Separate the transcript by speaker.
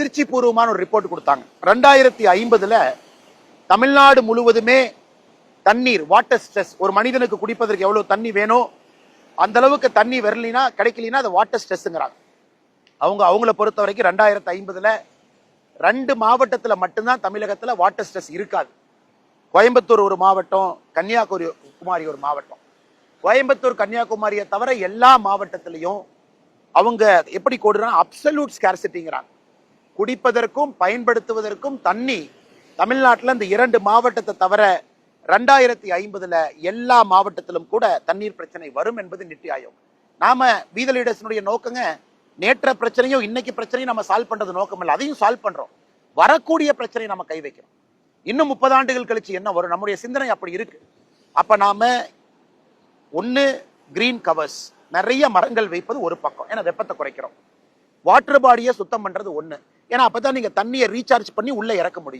Speaker 1: அதிர்ச்சி பூர்வமான ஒரு ரிப்போர்ட் கொடுத்தாங்க. 2050 தமிழ்நாடு முழுவதுமே தண்ணீர் வாட்டர் ஸ்ட்ரெஸ், ஒரு மனிதனுக்கு குடிப்பதற்கு எவ்வளவு தண்ணி வேணும் அந்த அளவுக்கு தண்ணி வரலினா கிடைக்கலினா அது வாட்டர் ஸ்ட்ரெஸ்ங்கிறாங்க. அவங்கள பொறுத்த வரைக்கும் 2050 2 மாவட்டத்துல மட்டும்தான் தமிழகத்துல வாட்டர் ஸ்ட்ரெஸ் இருக்காது. கோயம்புத்தூர் ஒரு மாவட்டம், கன்னியாகுமரி ஒரு மாவட்டம். கோயம்புத்தூர் கன்னியாகுமரியை தவிர எல்லா மாவட்டத்திலையும் அவங்க எப்படி கோடுறாங்க, அப்சல்யூட் ஸ்கார்சிட்டிங்கிறாங்க. குடிப்பதற்கும் பயன்படுத்துவதற்கும் தண்ணி தமிழ்நாட்டில் இந்த 2 மாவட்டத்தை தவிர 2050 எல்லா மாவட்டத்திலும் கூட தண்ணீர் பிரச்சனை வரும் என்பது நித்தி ஆயோக். நாம பீத லீடர்ஸினுடைய நோக்கங்க நேற்ற பிரச்சனையும் இன்னைக்கு பிரச்சனையும் நம்ம சால்வ் பண்றது நோக்கம் இல்லை, அதையும் சால்வ் பண்றோம். வரக்கூடிய பிரச்சனை நம்ம கை வைக்கிறோம். இன்னும் 30 ஆண்டுகள் கழிச்சு என்ன வரும், நம்முடைய சிந்தனை அப்படி இருக்கு. அப்ப நாம ஒன்னு கிரீன் கவர்ஸ், நிறைய மரங்கள் வைப்பது ஒரு பக்கம், ஏன்னா வெப்பத்தை குறைக்கிறோம். வாட்டர் பாடியை சுத்தம் பண்றது ஒண்ணு, ஏன்னா அப்பதான் நீங்க தண்ணியை ரீசார்ஜ் பண்ணி உள்ள இறக்க முடியும்.